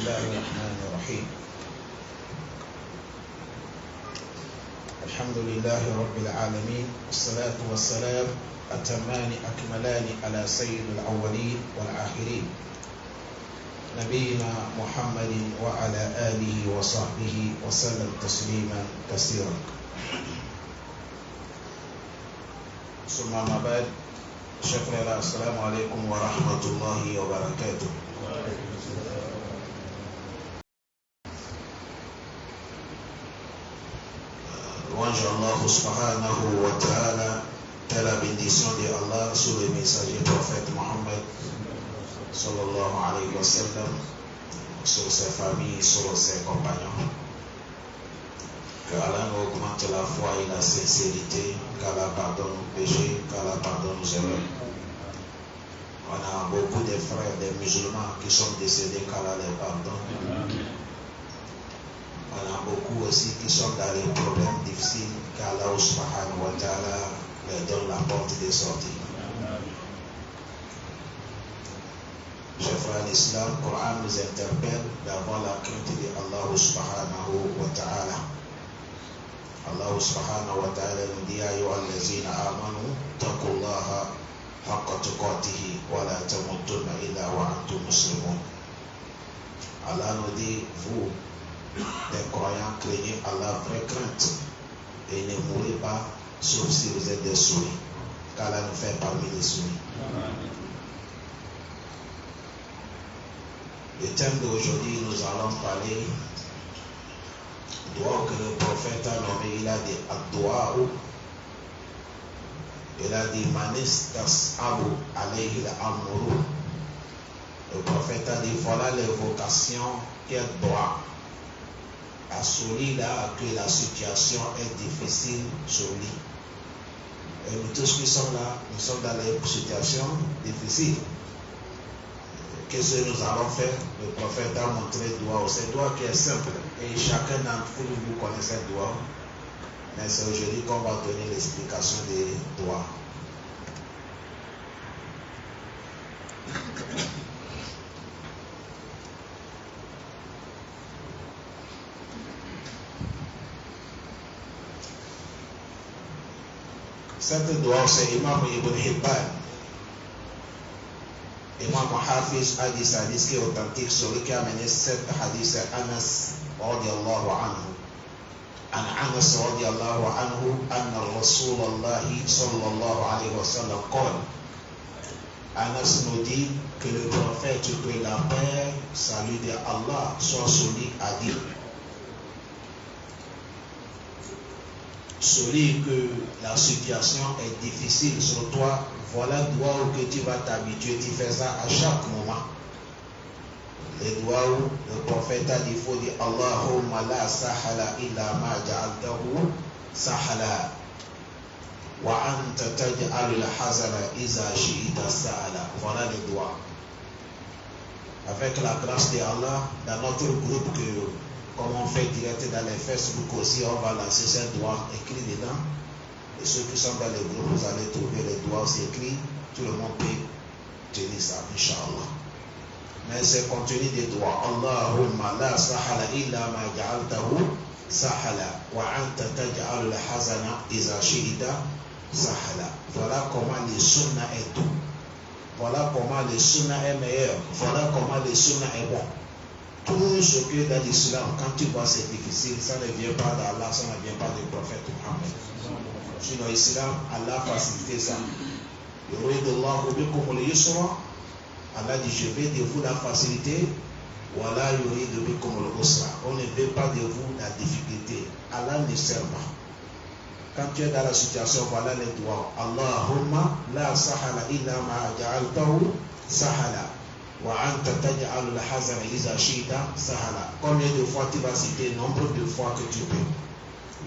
الله الرحمن الرحيم. الحمد لله رب العالمين، والصلاة والسلام أتمان أكملان على سيد الأولين والآخرين نبينا محمد وعلى آله وصحبه وسلم تسليما كثيرا. ثم ما بعد، شكرا، السلام عليكم ورحمة الله وبركاته. Louange Allah subhanahu wa ta'ala, que la bénédiction de Allah sur le messager prophète Mohammed sallallahu alayhi wa sallam, sur ses familles, sur ses compagnons. Que Allah nous augmente la foi et la sincérité, qu'Allah pardonne nos péchés, qu'Allah pardonne nos erreurs. On a beaucoup de frères, des musulmans qui sont décédés, qu'Allah les pardonne. On a beaucoup aussi qui sont dans les problèmes difficiles, qu'Allah subhanahu wa ta'ala leur donne la porte de sortie. Chers frères l'islam, le Coran nous interpelle d'avoir la crainte de Allah subhanahu wa ta'ala. Allah subhanahu wa ta'ala nous dit: ayyuhallazina amanu taqullaha haqqa tuqatihi wa la tamutunna illa wa antum muslimun. Allah nous dit: vous, les croyants, craignez Allah, vraie crainte, et ne mourrez pas sauf si vous êtes des soumis, qu'Allah nous fait parmi les soumis. Le thème d'aujourd'hui, nous allons parler du doigt que le prophète a nommé. Il a dit ad-doua. Il a dit manis tas'abu alayhi al-amru. Le prophète a dit voilà les vocations qui est doigt. À celui-là que la situation est difficile sur lui. Et nous tous qui sommes là, nous sommes dans les situations difficiles. Qu'est-ce que nous allons faire? Le prophète a montré le doigt. C'est le doigt qui est simple. Et chacun d'entre vous connaissez le doigt. Mais c'est aujourd'hui qu'on va donner l'explication des doigts. Cette doigt, c'est Imam Ibn Hibban. Imam Hafiz a dit ça, hadith qui est authentique. Celui qui a amené cet hadith, c'est Anas radiallahu anhu. An Anas radiallahu anhu, anna Rasulallahi sallallahu alayhi wa sallam qala. Anas nous dit que le prophète, que la paix, salut de Allah soit sur lui, a dit: celui que la situation est difficile sur toi, voilà le doigt où que tu vas t'habituer, tu fais ça à chaque moment. Le doigt où le prophète a dit, il faut dire Allahumma la sahala illa ma ja'altahu sahala wa anta taj'alul hazana iza shi'ita sahala. Voilà le doigt. Avec la grâce de Allah, dans notre groupe comme on fait direct dans les Facebook aussi, on va lancer ces doigts écrits dedans. Et ceux qui sont dans les groupes, vous allez trouver les doigts aussi écrits. Tout le monde peut tenir ça, Inch'Allah. Mais c'est contenu des doigts. Allahumma la sahala illa ma ja'altahu sahala wa anta taj'alul hazana iza shi'ita sahala. Voilà comment le sunnah est tout. Voilà comment le sunnah est meilleur. Voilà comment le sunnah est bon. Tout ce que dans l'islam, quand tu vois c'est difficile, ça ne vient pas d'Allah, ça ne vient pas du prophète Mohammed. Sinon, l'islam, Allah facilite ça. Allah dit: je vais de vous la facilité. Voilà, on ne veut pas de vous la difficulté. Allah ne sert pas. Quand tu es dans la situation, voilà les doigts. Allahumma la sahala illa ma ja'altahu sahala. Combien de fois tu vas citer? Nombre de fois que tu peux.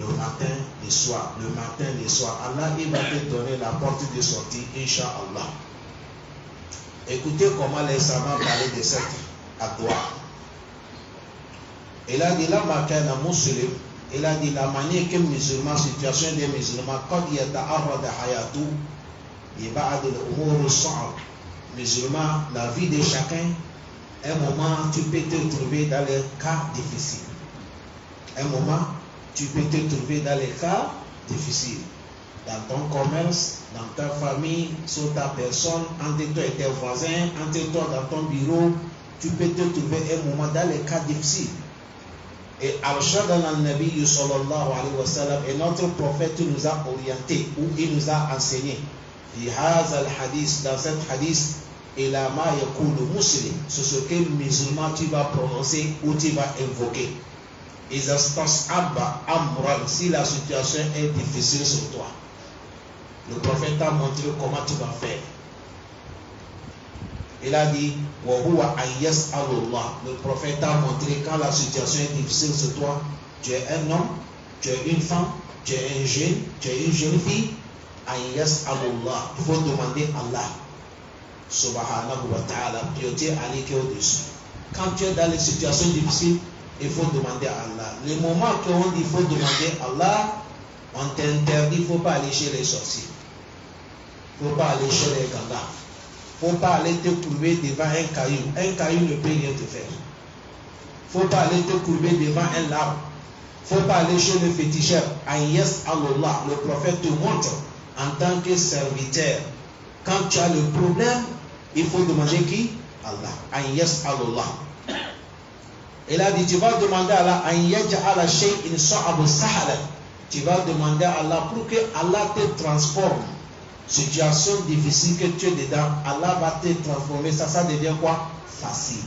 Le matin, le soir, le matin, le soir. Allah, il va te donner la porte de sortie, Inch'Allah. Écoutez comment les savants parlaient de cette doigt. Il a dit la makana muslim. Il a dit la manière que musulman, situation des musulmans, quand il y a ta'arrad hayatu, il va à de l'umur al-sa'ab. Musulman, la vie de chacun Un moment, tu peux te trouver dans les cas difficiles. Un moment, tu peux te trouver dans les cas difficiles. Dans ton commerce, dans ta famille, sur ta personne, entre toi et tes voisins, entre toi dans ton bureau, tu peux te trouver un moment dans les cas difficiles. Et Al-Shadana al-Nabi sallallahu alayhi wa sallam, et notre prophète nous a orienté, ou il nous a enseigné. Dans cet hadith, et la ma yakulu muslim, c'est ce que musulman tu vas prononcer ou tu vas invoquer. Si la situation est difficile sur toi, le prophète t'a montré comment tu vas faire. Il a dit, le prophète t'a montré quand la situation est difficile sur toi, tu es un homme, tu es une femme, tu es un jeune, tu es une jeune fille, il faut demander Allah subhanahu wa ta'ala, priorité aller au-dessus. Quand tu es dans les situations difficiles, il faut demander à Allah. Le moment qu'on dit il faut demander à Allah, on t'interdit, il ne faut pas aller chez les sorciers. Il ne faut pas aller chez les gangas. Il ne faut pas aller te courber devant un caillou. Un caillou ne peut rien te faire. Il ne faut pas aller te courber devant un arbre. Il ne faut pas aller chez le féticheur. Yes, Allah, le prophète te montre en tant que serviteur. Quand tu as le problème, il faut demander qui? Allah. Yes, Allah. Il a dit, tu vas demander à Allah, tu vas demander à Allah pour que Allah te transforme. Situation difficile que tu es dedans, Allah va te transformer. Ça devient quoi? Facile.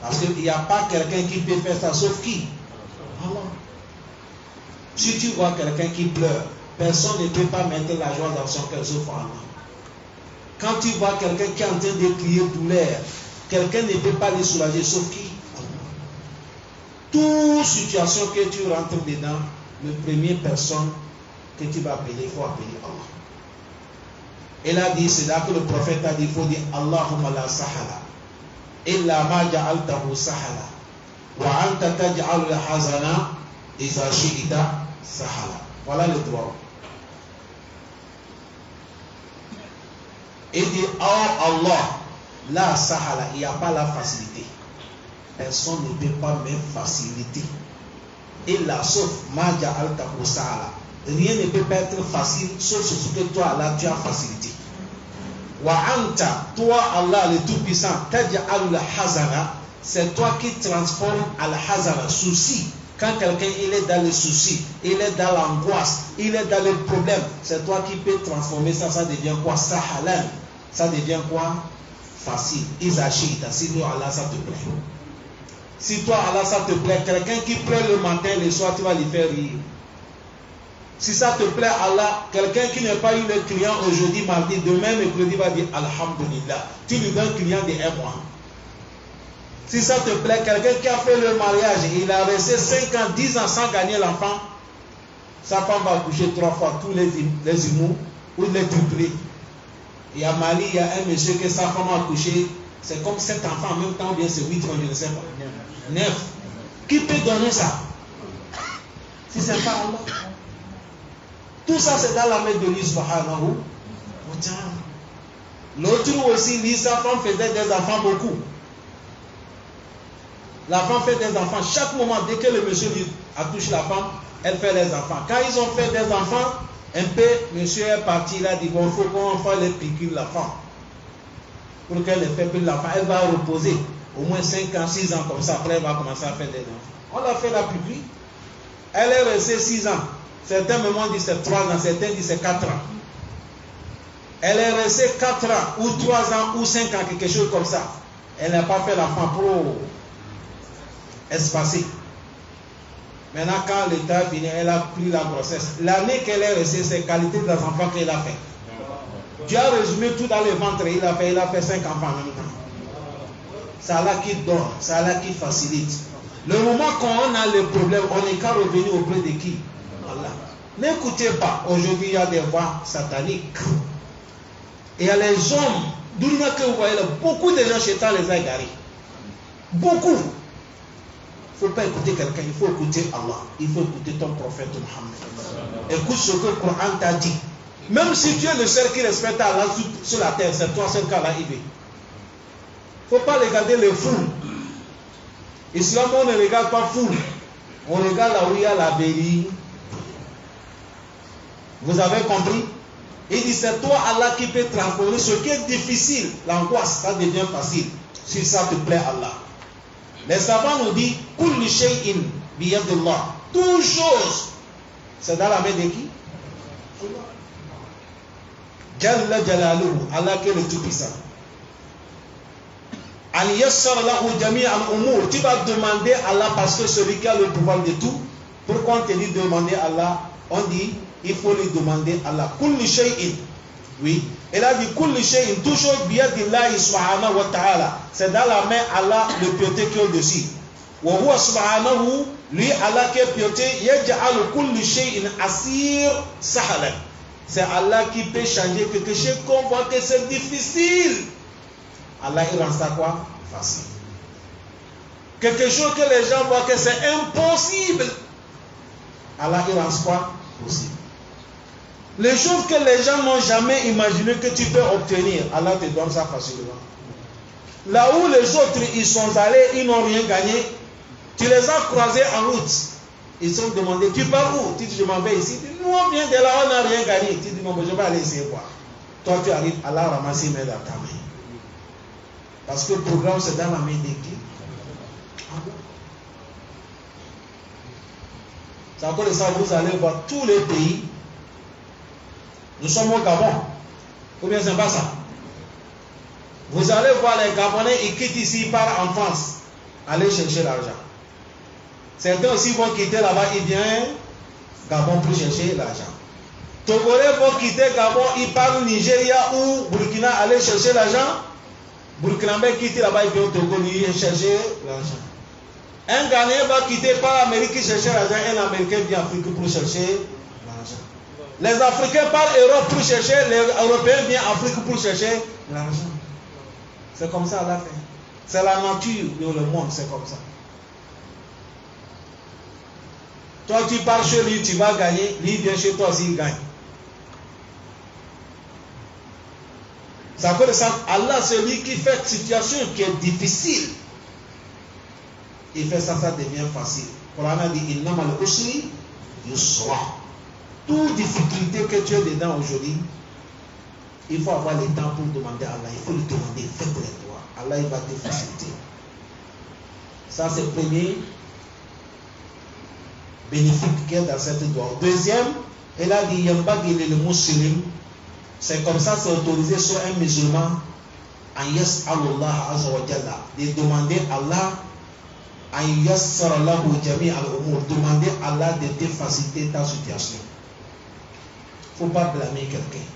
Parce qu'il n'y a pas quelqu'un qui peut faire ça, sauf qui? Allah. Si tu vois quelqu'un qui pleure, personne ne peut pas mettre la joie dans son cœur, sauf Allah. Quand tu vois quelqu'un qui est en train de crier douleur, quelqu'un ne peut pas le soulager, sauf qui? Toute situation que tu rentres dedans, la première personne que tu vas appeler, il faut appeler Allah. Et là dit, c'est là que le prophète a dit, il faut dire Allahumma la sahala illa ma ja'altahu sahala wa anta taj'alu al-hazana idha shi'ta sahala. Voilà le droit. Et dit, oh Allah, la sahala, il n'y a pas la facilité. Personne ne peut pas même faciliter. Et là, sauf Maja Altahu Sahala. Rien ne peut pas être facile, sauf ce que toi, Allah, tu as facilité. Wa anta, toi, Allah, le Tout-Puissant, Taj'alul Hazana, c'est toi qui transforme al-Hazana, souci. Quand quelqu'un il est dans le souci, il est dans l'angoisse, il est dans le problème, c'est toi qui peux transformer ça, ça devient quoi? Sahalan. Ça devient quoi? Facile. Izashita, si toi, Allah, ça te plaît. Si toi, Allah, ça te plaît, quelqu'un qui pleure le matin, le soir, tu vas lui faire rire. Si ça te plaît, Allah, quelqu'un qui n'a pas eu le client aujourd'hui, mardi, demain, mercredi, va dire Alhamdulillah. Tu lui donnes un client de 1 mois. Si ça te plaît, quelqu'un qui a fait le mariage, il a resté 5 ans, 10 ans sans gagner l'enfant, sa femme va coucher 3 fois tous les humours ou les triplés. Il y a Mali, il y a un monsieur que sa femme a couché, c'est comme 7 enfants en même temps, ou bien c'est 8 ans, je ne sais pas. 9. Qui peut donner ça? Si c'est pas Allah. Tout ça c'est dans la main de lui subhanahu wa ta'ala. L'autre aussi, lui, sa femme faisait des enfants beaucoup. La femme fait des enfants. Chaque moment, dès que le monsieur lui accouche la femme, elle fait les enfants. Quand ils ont fait des enfants, un peu, monsieur est parti, il a dit, bon, il faut qu'on fasse les piqûres la femme. Pour qu'elle ait fait plus l'enfant, elle va reposer au moins 5 ans, 6 ans comme ça. Après, elle va commencer à faire des enfants. On l'a fait la piqûre. Elle est restée 6 ans. Certains moments disent c'est 3 ans, certains disent c'est 4 ans. Elle est restée 4 ans, ou 3 ans, ou 5 ans, quelque chose comme ça. Elle n'a pas fait l'enfant pour espacer. Maintenant, quand l'état est fini, elle a pris la grossesse. L'année qu'elle est restée, c'est la qualité des enfants qu'elle a fait. Dieu a résumé tout dans le ventre. Il a fait 5 enfants en même temps. C'est Allah qui donne, c'est Allah qui facilite. Le moment qu'on a le problème, on n'est qu'à revenir auprès de qui? Allah. N'écoutez pas. Aujourd'hui, il y a des voix sataniques. Et il y a les hommes. D'où que vous voyez là, beaucoup de gens chez toi les a égarés. Beaucoup. Il ne faut pas écouter quelqu'un, il faut écouter Allah. Il faut écouter ton prophète Mohammed. Écoute ce que le Coran t'a dit. Même si tu es le seul qui respecte Allah sur la terre, c'est toi seul qu'Allah y veut. Il ne faut pas regarder les fous. Islam, on ne regarde pas fou. On regarde là où il y a la vérité. Vous avez compris? Il dit c'est toi Allah qui peut transformer ce qui est difficile. L'angoisse, ça devient facile. Si ça te plaît Allah. Les savants nous disent kulli shay'in biyadillah. Toute chose, c'est dans la main de qui? Jalla Jalaluhu, Allah qui est le Tout-Puissant. Al yassar lahu jami'al umur. Tu vas demander à Allah parce que celui qui a le pouvoir de tout. Pourquoi on te dit demander à Allah? On dit il faut lui demander à Allah. Kulli shay'in. Oui. Elle a dit kulli shay'in. Toute chose biyadillahi subhanahu wa ta'ala. C'est dans la main Allah le piété qui est au-dessus. Wa huwa subhanahu. Lui Allah qui est piété. Yaj'alu kulli shay'in asir sahalan. C'est Allah qui peut changer quelque chose qu'on voit que c'est difficile. Allah il rend ça quoi? Facile. Quelque chose que les gens voient que c'est impossible. Allah il rend quoi? Possible. Les choses que les gens n'ont jamais imaginé que tu peux obtenir, Allah te donne ça facilement. Là où les autres ils sont allés, ils n'ont rien gagné. Tu les as croisés en route. Ils sont demandés, tu pars où? Tu dis, je m'en vais ici. Tu dis, nous on vient de là, on n'a rien gagné. Tu dis, non, mais je vais aller essayer quoi. Toi tu arrives, Allah a ramassé main dans ta main. Parce que le programme c'est dans la main de qui? C'est à cause de ça, vous allez voir tous les pays. Nous sommes au Gabon. Ou bien c'est pas ça? Vous allez voir les Gabonais, ils quittent ici, ils partent en France. Aller chercher l'argent. Certains aussi vont quitter là-bas, ils viennent Gabon pour chercher l'argent. Togolais vont quitter Gabon, ils partent Nigeria ou Burkina aller chercher l'argent. Burkinabé quitte là-bas, il vient au Togo, il vient chercher l'argent. Un Ghanéen va quitter par l'Amérique chercher l'argent, un Américain vient en Afrique pour chercher l'argent. Les Africains partent Europe pour chercher, les Européens viennent en Afrique pour chercher l'argent. C'est comme ça Allah fait. C'est la nature de le monde, c'est comme ça. Toi tu pars chez lui, tu vas gagner, lui vient chez toi aussi, il gagne. C'est à cause de ça, Allah, celui qui fait une situation qui est difficile, il fait ça, ça devient facile. Le Coran a dit, innamal usri yusra. Toute difficulté que tu es dedans aujourd'hui, il faut avoir le temps pour demander à Allah. Il faut lui demander, fais pour toi. Allah, il va te faciliter. Ça, c'est le premier bénéfice qu'il y a dans cette doigt. Deuxième, il a dit, yambagi le musulman. C'est comme ça, c'est autorisé sur un musulman en yas'alullah azza wa jalla, de demander à Allah en yassara lahu jami' al-umur, demander à Allah de te faciliter ta situation. Il ne faut pas blâmer quelqu'un.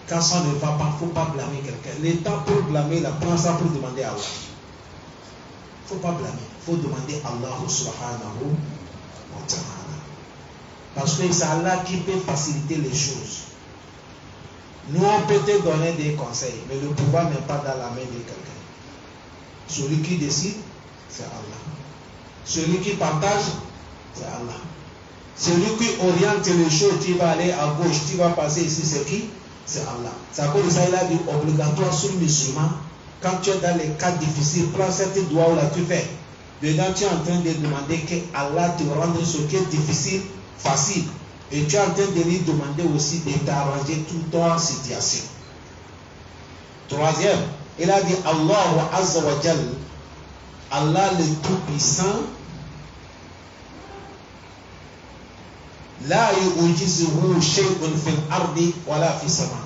Quand ça ne va pas, il ne faut pas blâmer quelqu'un. Le temps pour blâmer, là, prends ça pour demander à Allah. Il ne faut pas blâmer. Il faut demander à Allah subhanahu wa ta'ala. Parce que c'est Allah qui peut faciliter les choses. Nous, on peut te donner des conseils, mais le pouvoir n'est pas dans la main de quelqu'un. Celui qui décide, c'est Allah. Celui qui partage, c'est Allah. Celui qui oriente les choses, tu vas aller à gauche, tu vas passer ici, c'est qui? C'est Allah. C'est à cause de ça, il a dit obligatoire sur le musulman. Quand tu es dans les cas difficiles, prends cette doigt là, tu fais. Dedans, tu es en train de demander que Allah te rende ce qui est difficile, facile. Et tu es en train de lui demander aussi de t'arranger toute ta situation. Troisième, il a dit Allah Azza wa Jal, Allah le Tout-Puissant, la yu'jizuhu shay'un fil ardi wala fis sama.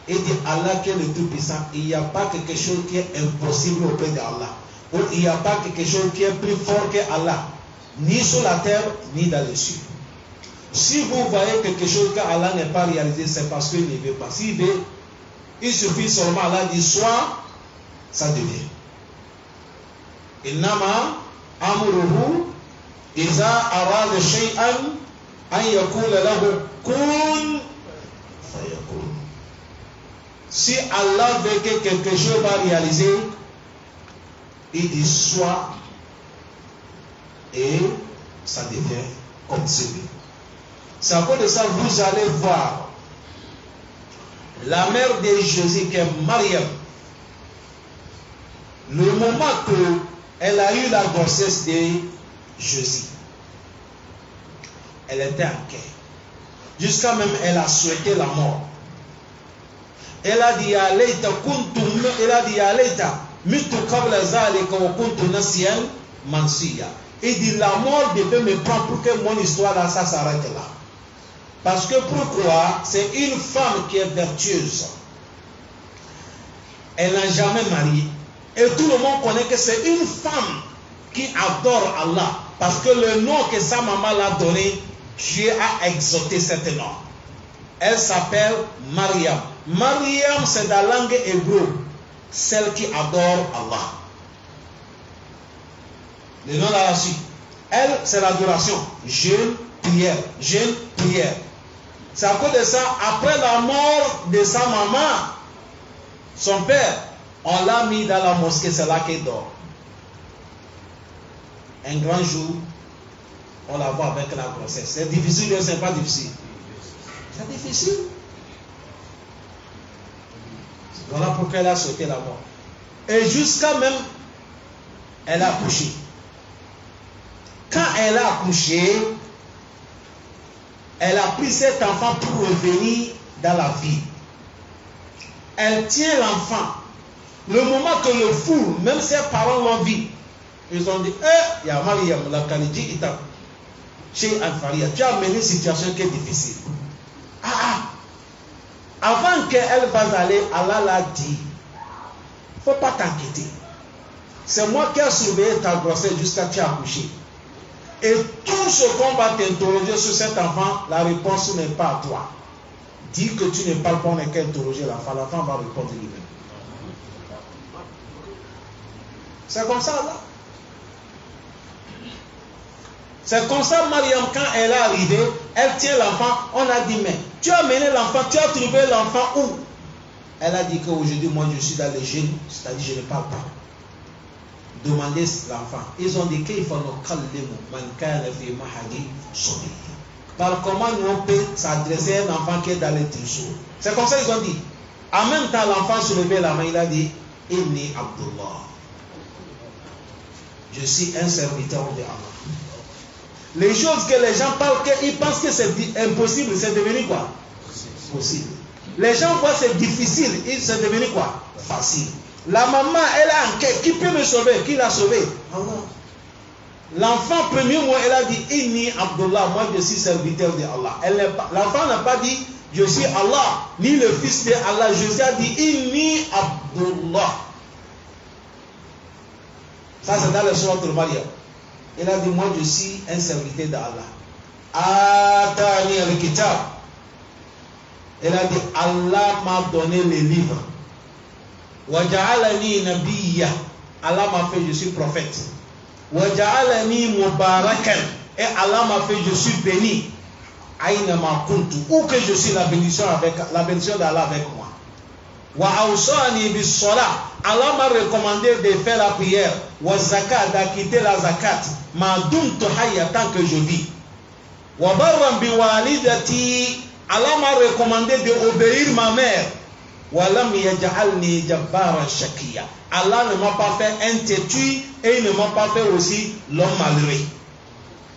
Il dit Allah qui est le Tout-Puissant, il n'y a pas quelque chose qui est impossible auprès d'Allah. Ou il n'y a pas quelque chose qui est plus fort que Allah, ni sur la terre, ni dans les cieux. Si vous voyez quelque chose qu'Allah n'est pas réalisé, c'est parce qu'il ne veut pas. S'il veut, il suffit seulement, Allah dit soit, ça devient. Innama amruhu iza arada shay'an an yakula lahu kun fayakun. Si Allah veut que quelque chose va réaliser, il dit soit et ça devient comme celui. C'est à cause de ça vous allez voir la mère de Jésus qui est Mariam. Le moment qu'elle a eu la grossesse de Josie, elle était en guerre. Jusqu'à même, elle a souhaité la mort. Elle a dit à Leïta, Mitu kabla zalika wa kuntu nasiyan mansiya. Il dit la mort devait me prendre pour que mon histoire là, ça s'arrête là. Parce que pourquoi? C'est une femme qui est vertueuse. Elle n'a jamais marié. Et tout le monde connaît que c'est une femme qui adore Allah. Parce que le nom que sa maman l'a donné, Dieu a exalté cet nom. Elle s'appelle Mariam. Mariam, c'est dans la langue hébreu, celle qui adore Allah. Le nom de la suite. Elle, c'est l'adoration. Jeûne, prière. Jeûne, prière. C'est à cause de ça, après la mort de sa maman, son père, on l'a mis dans la mosquée, c'est là qu'elle dort. Un grand jour, on la voit avec la grossesse. C'est difficile ou c'est pas difficile? C'est difficile. Voilà pourquoi elle a sauté la mort. Et jusqu'à même, elle a accouché. Quand elle a accouché, elle a pris cet enfant pour revenir dans la vie. Elle tient l'enfant. Le moment que le fou, même ses parents l'ont vu, ils ont dit, il y a Mariam, la qualité, chez Al-Faria, tu as amené une situation qui est difficile. Avant qu'elle va aller, Allah l'a dit, il ne faut pas t'inquiéter. C'est moi qui ai surveillé ta grossesse jusqu'à ce que tu aies accouché. Et tout ce qu'on va t'interroger sur cet enfant, la réponse n'est pas à toi. Dis que tu ne parles pas, on n'est qu'à interroger l'enfant va répondre lui-même. C'est comme ça là. C'est comme ça, Mariam, quand elle est arrivée, elle tient l'enfant, on a dit, mais tu as mené l'enfant, tu as trouvé l'enfant où? Elle a dit qu'aujourd'hui, moi je suis dans les jeunes, c'est-à-dire je ne parle pas. Demandez l'enfant. Ils ont dit qu'il faut nous calmer, par comment nous peut s'adresser à un enfant qui est dans les trousseaux. C'est comme ça qu'ils ont dit. En même temps, l'enfant se levait la main, il a dit, Inni Abdullah. Je suis un serviteur de Allah. Les choses que les gens parlent, ils pensent que c'est impossible, c'est devenu quoi? Possible. Les gens voient que c'est difficile, c'est devenu quoi? Facile. La maman, elle a un quête. Qui peut me sauver? Qui l'a sauvé? Allah. L'enfant, premier mot, elle a dit Inni Abdullah, moi je suis serviteur de Allah. L'enfant n'a pas dit je suis Allah, ni le fils de Allah. Jésus a dit Inni Abdullah. Ça, c'est dans le sourate de Maryam. Il a dit, moi je suis un serviteur d'Allah. Atani al-kitab. Il a dit, Allah m'a donné les livres. Waja'alani nabiyya. Allah m'a fait, je suis prophète. Waja'alani mubarakan. Et Allah m'a fait, je suis béni. Aïna ma kuntu. Où que je suis, la bénédiction d'Allah avec moi. Wa awsani bis salat. Allah m'a recommandé de faire la prière. Wa zakat, d'acquitter la zakat. Ma dumtu hayya, tant que je vis. Wa barran bi walidati. Allah m'a recommandé d'obéir ma mère. Wa lam yaj'alni jabbaran shakiya. Allah ne m'a pas fait un têtu et il ne m'a pas fait aussi l'homme malheureux.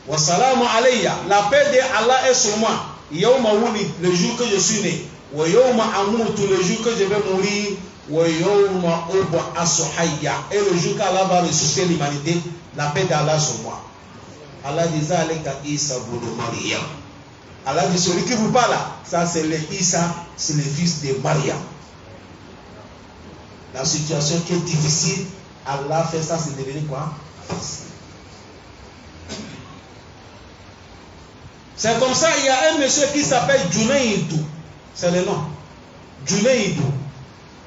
Wa salamu alayya. La paix de Allah est sur moi. Yawma wulid, le jour que je suis né. Wa yawma amutu, le jour que je vais mourir. Wa yawma ub'asu hayya. Et le jour qu'Allah va ressusciter l'humanité, la paix d'Allah sur moi. Allah dit zalika Isa ibn Maryam. Allah dit celui qui vous parle là, ça c'est le Isa, c'est le fils de Maryam. La situation qui est difficile, Allah fait ça, c'est devenu quoi? C'est comme ça, il y a un monsieur qui s'appelle Junaïdou. C'est le nom. Junaïdou.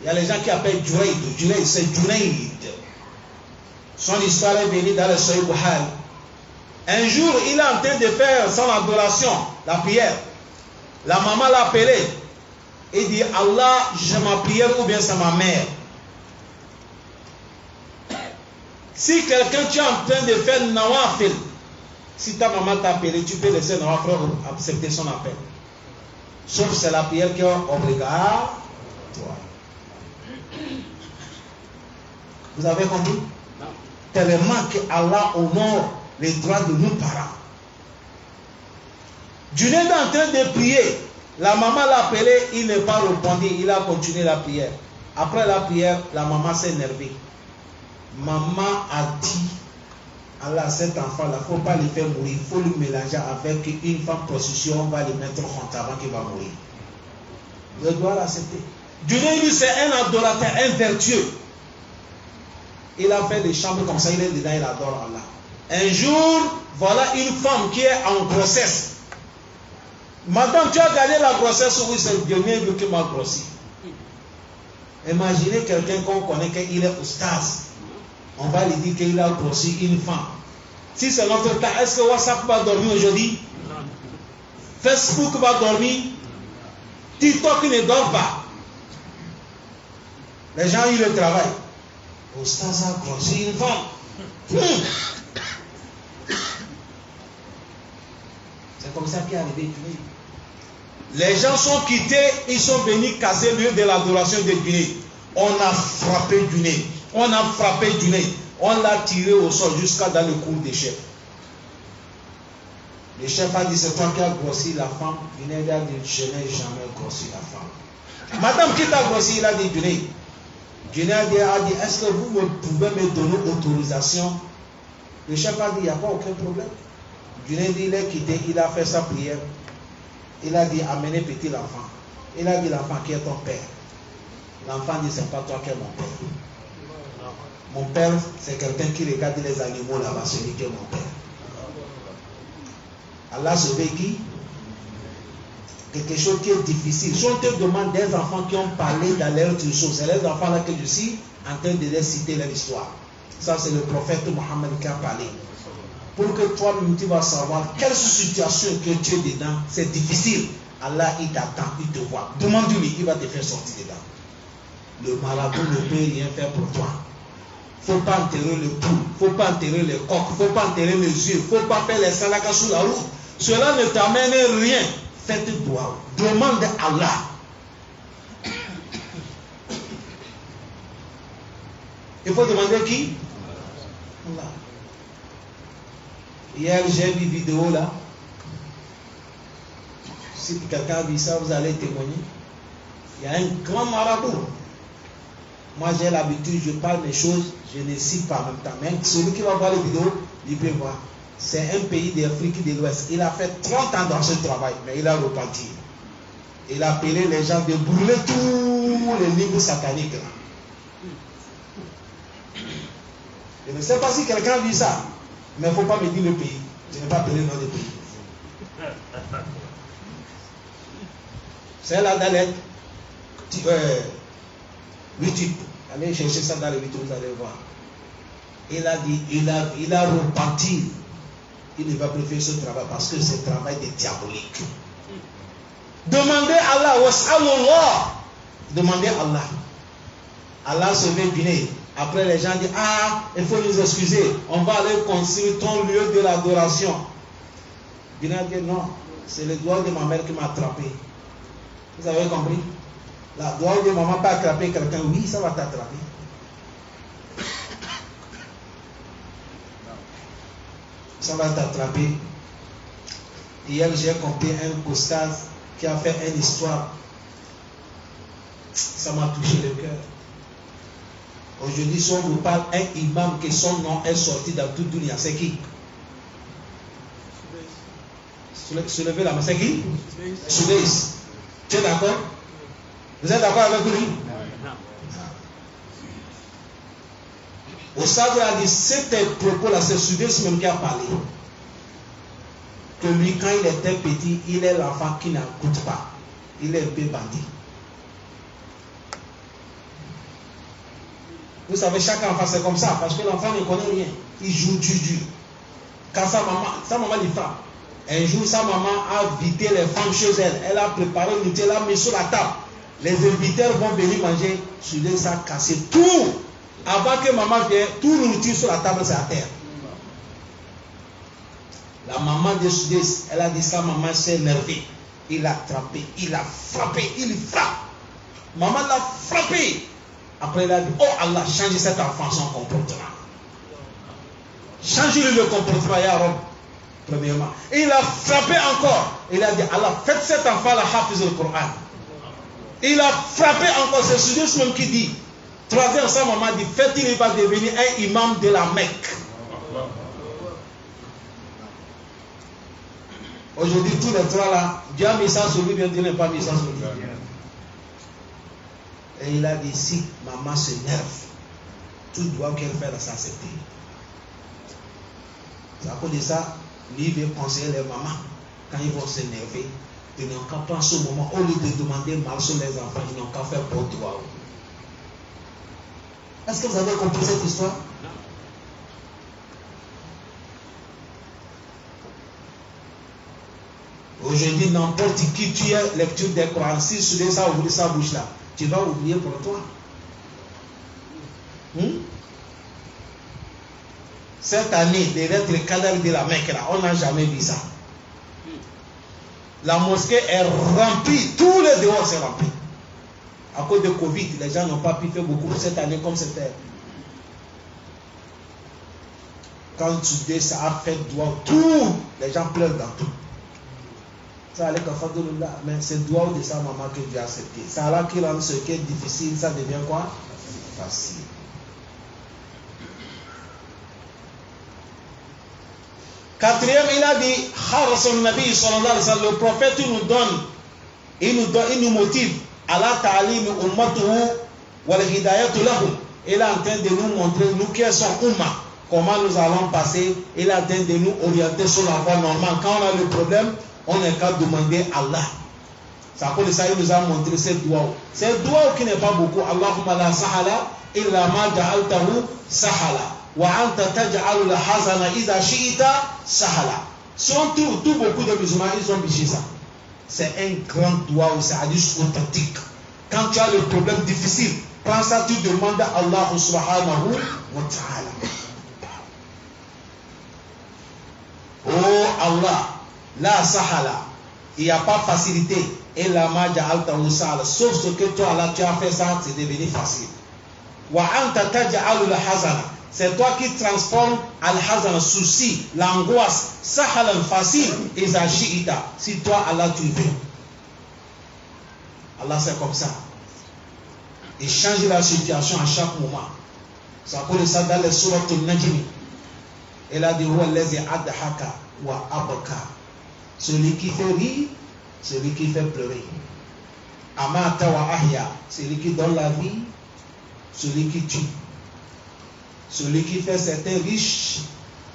Il y a les gens qui appellent Junaïdou. Junaïdou, c'est Junaïd. Son histoire est venue dans le Sahih Bukhari. Un jour, il est en train de faire son adoration, la prière. La maman l'a appelé. Il dit, Allah, j'ai ma prière ou bien c'est ma mère. Si quelqu'un tu es en train de faire nawafil, si ta maman t'a appelé, tu peux laisser nawafil pour accepter son appel. Sauf c'est la prière qui est obligatoire. Vous avez compris? Tellement que Allah honore les droits de nos parents. Junaid est en train de prier. La maman l'a appelé, il n'est pas répondu, il a continué la prière. Après la prière, la maman s'est énervée. Maman a dit à cet enfant-là, il ne faut pas le faire mourir, il faut le mélanger avec une femme prostituée, on va le mettre en honte avant qu'il va mourir. Je dois l'accepter. Junaid, c'est un adorateur, un vertueux. Il a fait des chambres comme ça, il est dedans, il adore Allah. Un jour, voilà une femme qui est en grossesse. Madame, tu as gardé la grossesse, oui, c'est Junaid qui m'a grossi. Imaginez quelqu'un qu'on connaît qu'il est oustaz. On va lui dire qu'il a grossi une femme. Si c'est notre cas, est-ce que WhatsApp va dormir aujourd'hui? Facebook va dormir? TikTok ne dort pas. Les gens, ils le travaillent. Oustaz a grossi une femme. C'est comme ça qu'est arrivé Junaid. Les gens sont quittés, ils sont venus casser le lieu de l'adoration de Junaid. On a frappé Junaid. On a frappé Junaid. On l'a tiré au sol jusqu'à dans le cours des chefs. Le chef a dit, c'est toi qui as grossi la femme. Junaid a dit, je n'ai jamais grossi la femme. Madame, qui t'a grossi? Il a dit Junaid. Junaid a dit, est-ce que vous pouvez me donner autorisation? Le chef a dit, il n'y a pas aucun problème. Junaid, il est quitté, il a fait sa prière. Il a dit, amenez petit l'enfant. Il a dit, l'enfant qui est ton père. L'enfant dit, c'est pas toi qui es mon père. Mon père, c'est quelqu'un qui regarde les animaux là-bas, celui qui est mon père. Allah se veut qui? Quelque chose qui est difficile. Si on te demande des enfants qui ont parlé dans leur choses, c'est les enfants là que je suis en train de les citer leur histoire. Ça, c'est le prophète Mohammed qui a parlé. Pour que toi-même tu vas savoir quelle situation que tu es dedans, c'est difficile. Allah, il t'attend, il te voit. Demande-lui, il va te faire sortir dedans. Le marabout ne peut rien faire pour toi. Il ne faut pas enterrer le pouls, il ne faut pas enterrer les coqs, il ne faut pas enterrer les yeux, il ne faut pas faire les salakas sous la route. Cela ne t'amène rien. Faites doigt. Demande à Allah. Il faut demander qui? Allah. Hier, j'ai vu une vidéo là. Si quelqu'un a vu ça, vous allez témoigner. Il y a un grand marabout. Moi, j'ai l'habitude, je parle des choses, je ne cite pas en même temps. Mais celui qui va voir les vidéos, il peut voir. C'est un pays d'Afrique de l'Ouest. Il a fait 30 ans dans ce travail, mais il a repenti. Il a appelé les gens de brûler tous les livres sataniques. Je ne sais pas si quelqu'un a vu ça. Mais il ne faut pas me dire le pays. Je n'ai pas appelé le nom du pays. C'est là dans les YouTube. Allez chercher ça dans les YouTube, vous allez voir. Il a dit, il a repenti. Il ne va plus faire ce travail parce que c'est un travail de diabolique. Demandez à Allah, was'alullah. Demandez à Allah. Allah se fait punir. Après, les gens disent, ah, il faut nous excuser. On va aller construire ton lieu de l'adoration. Il a dit, non, c'est le doigt de ma mère qui m'a attrapé. Vous avez compris? La doigt de maman peut attraper quelqu'un. Oui, ça va t'attraper. Ça va t'attraper. Hier, j'ai compris un costard qui a fait une histoire. Ça m'a touché le cœur. Aujourd'hui, si on vous parle un imam que son nom est sorti dans toute dunya, c'est qui? Soulevez la main, c'est qui? Soudès. Tu es d'accord? Vous êtes d'accord avec lui? Au stade a dit, c'était propos-là, c'est Soudès même qui a parlé. Que lui, quand il était petit, il est l'enfant qui n'écoute pas. Il est un peu bandit. Vous savez, chaque enfant c'est comme ça, parce que l'enfant ne connaît rien. Il joue dur. Quand sa maman lui frappe. Un jour, sa maman a invité les femmes chez elle. Elle a préparé une nourriture, elle a mis sur la table. Les inviteurs vont venir manger. Soudès a cassé tout. Avant que maman vienne, tout nourriture sur la table, c'est à terre. La maman de Soudès, elle a dit sa maman s'est énervée. Il l'a attrapé, il l'a frappé, il frappe. Maman l'a frappé. Après, il a dit, oh Allah, change cet enfant son comportement. Change-lui le comportement, ya Rab. Premièrement. Et il a frappé encore. Il a dit, Allah, faites cet enfant la hafiz le Coran. Il a frappé encore. C'est ce même qui dit. Troisième, sa maman dit, faites-il, il va devenir un imam de la Mecque. Aujourd'hui, tous les trois là, Dieu a mis ça sur lui, bien Dieu n'a pas mis ça sur lui. Et il a dit, si maman s'énerve, tout doit qu'elle fait, ça s'accepter. C'est à cause de ça, lui veut conseiller les mamans, quand ils vont s'énerver, ils n'ont qu'à prendre ce moment, au lieu de demander mal sur les enfants, ils n'ont qu'à faire pour toi. Est-ce que vous avez compris cette histoire? Aujourd'hui, n'importe qui tu es lecture des Corans, si soudain ça ouvre sa bouche là, tu vas oublier pour toi. Cette année, les lettres cadavres de la Mecque là, on n'a jamais vu ça. La mosquée est remplie, tous les dehors sont remplis. À cause de Covid, les gens n'ont pas pu faire beaucoup cette année comme c'était. Quand tu dis ça a fait doigt, tout, les gens pleurent dans tout. Ça allait qu'à faire de là, mais c'est doigt de sa maman que Dieu a accepté. Ça là qui rend ce qui est difficile, ça devient quoi? Facile. Quatrième, il a dit, le prophète il nous motive. Allah ta'alim ummatuhu wal hidayatu lahum. Il est en train de nous montrer, nous qui sommes umma, comment nous allons passer. Il est en train de nous orienter sur la voie normale. Quand on a le problème, on n'est qu'à demander Allah. C'est à cause de ça il nous a montré cette doua. Cette doua qui n'est pas beaucoup. Allahumma la sahala illa ma ja'altahu sahala. Wa anta taj'alu la hazana idha shi'ita sahala. Tout beaucoup de musulmans, ils ont biché ça. C'est un grand doua, c'est un hadith authentique. Quand tu as le problème difficile, prends ça, tu demandes à Allah subhanahu wa ta'ala. Oh Allah, la sahala, il n'y a pas facilité. Et la maja alta sahala, sauf ce que toi là tu as fait ça, c'est devenu facile. Wa anta taj'alu la hazana. C'est toi qui transformes al-hazan, souci, l'angoisse, sahalan facile, et zashita. Si toi, Allah, tu veux. Allah, c'est comme ça. Il change la situation à chaque moment. C'est à cause de ça dans les sourates al-Najmi. Il a dit, adhaka wa abaka. Celui qui fait rire, celui qui fait pleurer. Amata wa ahya. Celui qui donne la vie, celui qui tue. Celui qui fait certains riches,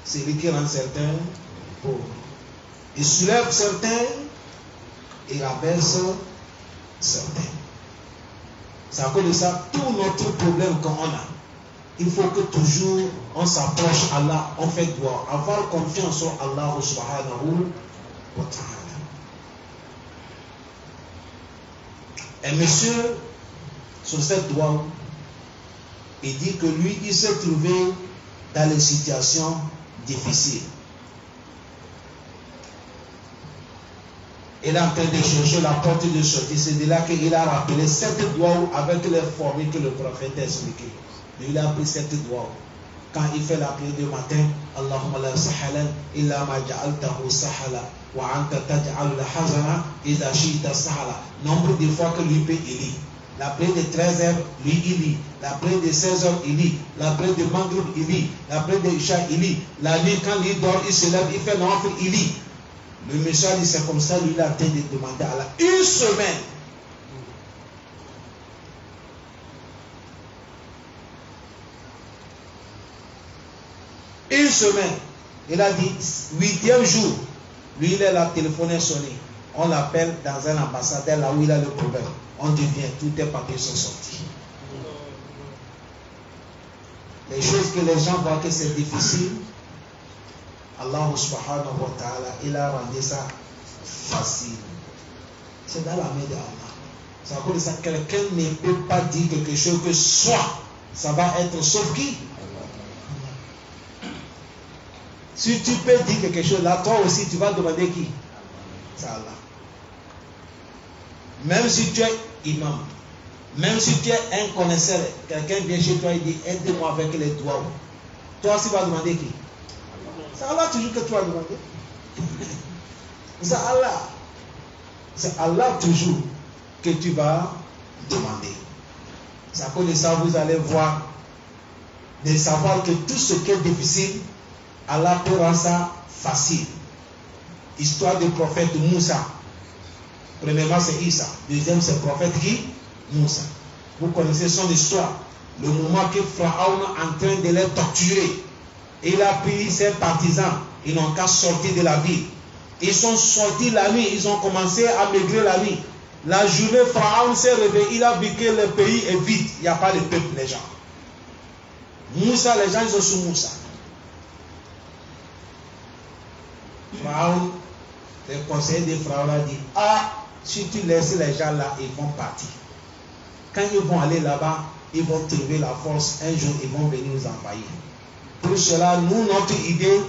celui qui rend certains pauvres. Il soulève certains et rabaisse certains. C'est à cause de ça, tout notre problème qu'on a, il faut que toujours on s'approche à Allah, on fait doigt, avoir confiance en Allah subhanahu wa ta'ala. Et monsieur, sur cette doigt, il dit que lui, il s'est trouvé dans les situations difficiles. Il est en train de chercher la porte de sortie. C'est de là qu'il a rappelé cette doigts avec les formules que le prophète a expliquées. Il a pris cette doigts. Quand il fait la prière du matin, Allahumma la sahalan illa ma ja'altahu sahala wa anta taj'alu la hazana idha shi'ta sahala. Nombre de fois que lui peut élire. La prière de 13h, lui il lit. La prière de 16h, il lit. La prière de Maghrib, il lit. La prière de Isha, il lit. La nuit, quand il dort, il se lève, il fait l'enfant, il lit. Le monsieur dit, c'est comme ça, lui, il a tenté de demander à Allah. Une semaine. Une semaine. Il a dit, 8e jour. Lui, il a téléphoné sonné. On l'appelle dans un ambassadeur là où il a le problème. On devient, tous tes papiers sont sortis. Les choses que les gens voient que c'est difficile, Allah subhanahu wa ta'ala, il a rendu ça facile. C'est dans la main d'Allah. C'est à cause de ça que quelqu'un ne peut pas dire quelque chose que soit ça va être sauf qui? Si tu peux dire quelque chose là, toi aussi tu vas demander qui? C'est Allah. Même si tu es imam, Même si tu es un connaisseur, quelqu'un vient chez toi et dit aide-moi avec les doigts. Toi aussi vas demander qui? C'est Allah toujours que tu vas demander. C'est Allah. C'est Allah toujours que tu vas demander. C'est à cause de ça vous allez voir, de savoir que tout ce qui est difficile, Allah peut rendre ça facile. Histoire du prophète Moussa. Premièrement c'est Issa. Deuxième c'est le prophète qui? Moussa. Vous connaissez son histoire. Le moment que Pharaon est en train de les torturer, il a pris ses partisans. Ils n'ont qu'à sortir de la ville. Ils sont sortis la nuit. Ils ont commencé à maigrir la nuit. La journée, Pharaon s'est réveillé. Il a vu que le pays est vide. Il n'y a pas de peuple, les gens. Moussa, les gens, ils sont sous Moussa. Pharaon, le conseiller de Pharaon a dit, ah, si tu laisses les gens là, ils vont partir. Quand ils vont aller là-bas, ils vont trouver la force. Un jour, ils vont venir nous envahir. Pour cela, nous, notre idée,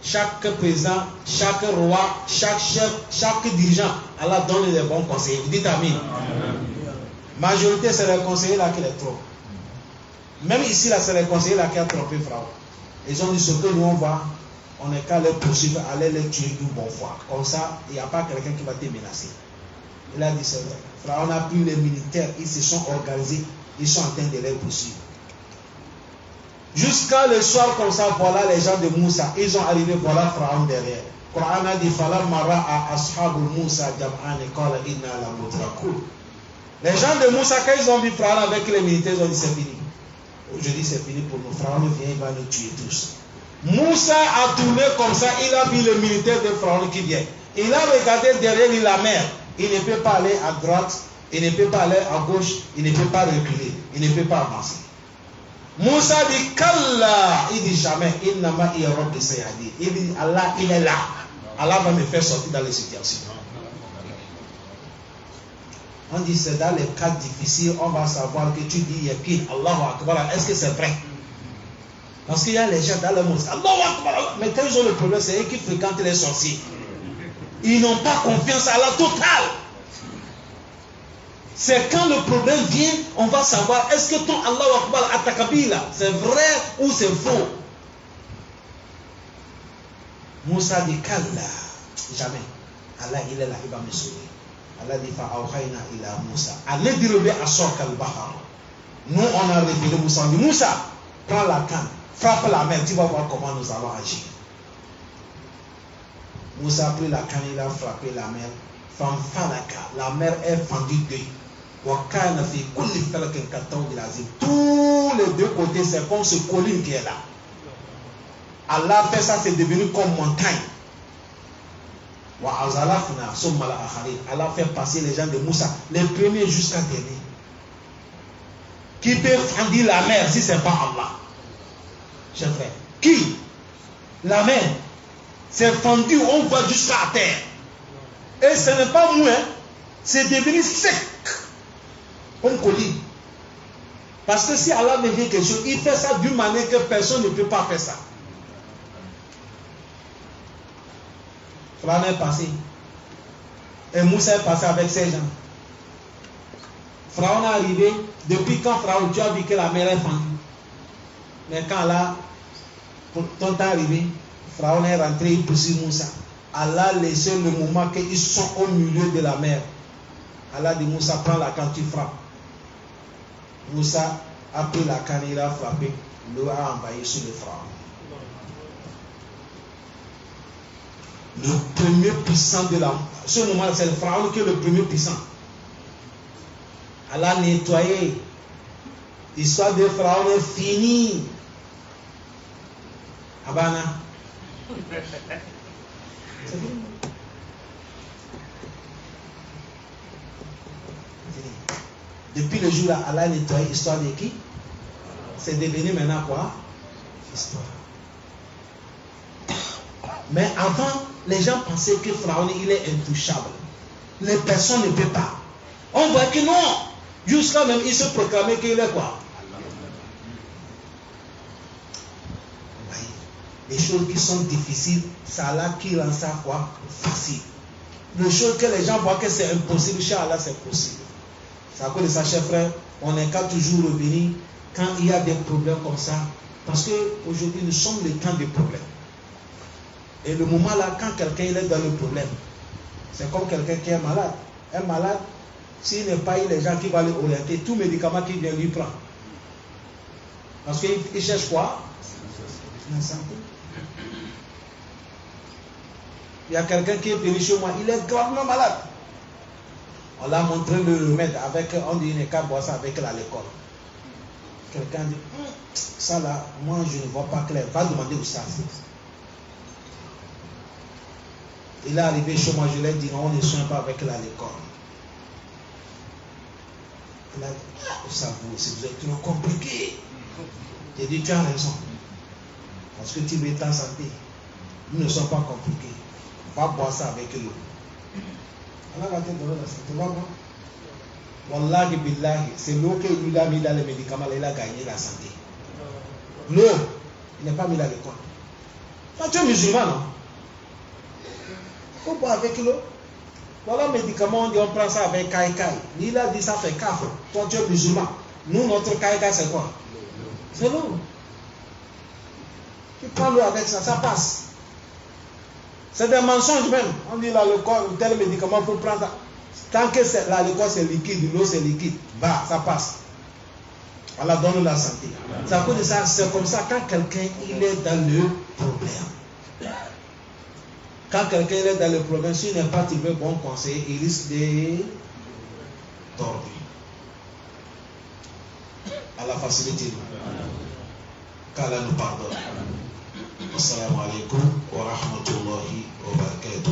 chaque président, chaque roi, chaque chef, chaque dirigeant, Allah donne les bons conseils. Vous dites Amen. Majorité, c'est les conseillers là qui les trompent. Même ici, là, c'est les conseillers là qui ont trompé Pharaon. Ils ont dit ce que nous on voit, on n'est qu'à les poursuivre, aller les tuer d'une bonne fois. Comme ça, il n'y a pas quelqu'un qui va te menacer. Il a dit c'est vrai. Pharaon a pris les militaires, ils se sont organisés, ils sont en train de les poursuivre. Jusqu'à le soir comme ça, voilà les gens de Moussa, ils sont arrivés, voilà Pharaon derrière. Le Coran a dit les gens de Moussa, quand ils ont vu Pharaon avec les militaires, ils ont dit c'est fini. Aujourd'hui c'est fini pour nous. Pharaon vient, il va nous tuer tous. Moussa a tourné comme ça, il a vu le militaire de Pharaon qui vient. Il a regardé derrière lui la mer. Il ne peut pas aller à droite, il ne peut pas aller à gauche, il ne peut pas reculer, il ne peut pas avancer. Moussa dit Kalla, il dit jamais, il n'a pas eu Europe de Sayadi. Il dit Allah, il est là. Allah va me faire sortir dans les situations. On dit c'est dans les cas difficiles, on va savoir que tu dis Yakin, Allahu Akbar, est-ce que c'est vrai? Parce qu'il y a les gens dans le monde, Allahu Akbar, mais quand ils ont le problème, c'est eux qui fréquentent les sorciers. Ils n'ont pas confiance à la totale. C'est quand le problème vient, on va savoir est-ce que ton Allahu Akbar Atakabila, c'est vrai ou c'est faux. Moussa dit Kalla, jamais. Allah il est là, il va me sauver. Allah dit Fa'awhayna ila Moussa. Allez dire à Sorkal Bahar. Nous on a révélé Moussa. On dit Moussa, prends la canne, frappe la mer, tu vas voir comment nous allons agir. Moussa a pris la canne, il a frappé la mer. La mer est fendue d'eux. Tous les deux côtés, c'est comme ce colline qui est là. Allah fait ça, c'est devenu comme montagne. Allah fait passer les gens de Moussa, les premiers jusqu'à dernier. Qui peut fendre la mer si ce n'est pas Allah? Chers frères, qui? La mer, c'est fendu, on va jusqu'à terre. Et ce n'est pas mou, c'est devenu sec. Comme colline. Parce que si Allah me dit quelque chose, il fait ça d'une manière que personne ne peut pas faire ça. Pharaon est passé. Et Moussa est passé avec ses gens. Pharaon est arrivé. Depuis quand Pharaon, tu as vu que la mer est fendue. Mais quand là, ton temps arrivé, Pharaon est rentré, il poursuit Moussa. Allah a laissé le moment qu'ils sont au milieu de la mer. Allah dit Moussa, prends la canne, tu frappes. Moussa a pris la canne, il a frappé. L'eau a envahi sur le Pharaon. Le premier puissant de la... Ce moment, c'est le Pharaon qui est le premier puissant. Allah a nettoyé. L'histoire de Pharaon est finie. Abana. C'est fini. Depuis le jour là, Allah a nettoyé l'histoire de qui? C'est devenu maintenant quoi? Histoire. Mais avant, les gens pensaient que Pharaon il est intouchable. Les personnes ne peuvent pas. On voit que non. Jusqu'à même, il se proclamait qu'il est quoi? Oui. Les choses qui sont difficiles, c'est Allah qui rend ça quoi? Facile. Les choses que les gens voient que c'est impossible, chez Allah c'est possible. C'est à cause de ça, chers frères, on n'est qu'à toujours revenir quand il y a des problèmes comme ça. Parce qu'aujourd'hui, nous sommes le temps des problèmes. Et le moment là, quand quelqu'un est dans le problème, c'est comme quelqu'un qui est malade. Un malade, s'il n'est pas eu les gens qui vont l'orienter, tout médicament qu'il vient lui prendre. Parce qu'il cherche quoi? La santé. Il y a quelqu'un qui est venu chez moi, il est gravement malade. On l'a montré le remède avec, on dit, il n'est qu'à boire ça avec l'alcool. Quelqu'un dit, ça là, moi je ne vois pas clair, va demander où ça. Il est arrivé chez moi, je lui ai dit, non, on ne soigne pas avec l'alcool. Il a dit, ça c'est trop compliqué. J'ai dit, tu as raison. Parce que tu veux ta santé. Nous ne sommes pas compliqués. Va boire ça avec l'eau. Allah va te donner la santé. Va boire. Wallahi billahi, c'est l'eau que lui a mis dans les médicaments, il a gagné la santé. L'eau, il n'est pas mis dans l'école. Toi, tu es musulman, non? Il faut boire avec l'eau. Voilà le médicament, on dit on prend ça avec kai. Il a dit ça fait caf. Toi, tu es musulman. Nous, notre kai c'est quoi? C'est l'eau. Tu prends l'eau avec ça, ça passe. C'est des mensonges même. On dit là, le corps, tel médicament, il faut prendre ça. Tant que là, le corps c'est liquide, l'eau c'est liquide, bah, ça passe. Allah donne la santé. C'est à cause de ça, c'est comme ça quand quelqu'un il est dans le problème. Quand quelqu'un est dans le problème, s'il n'est pas trouvé bon conseil, il risque de tordre. Allah facilite nous. Qu'Allah nous pardonne. Assalamu alaikum wa rahmatullahi wa barakatuh.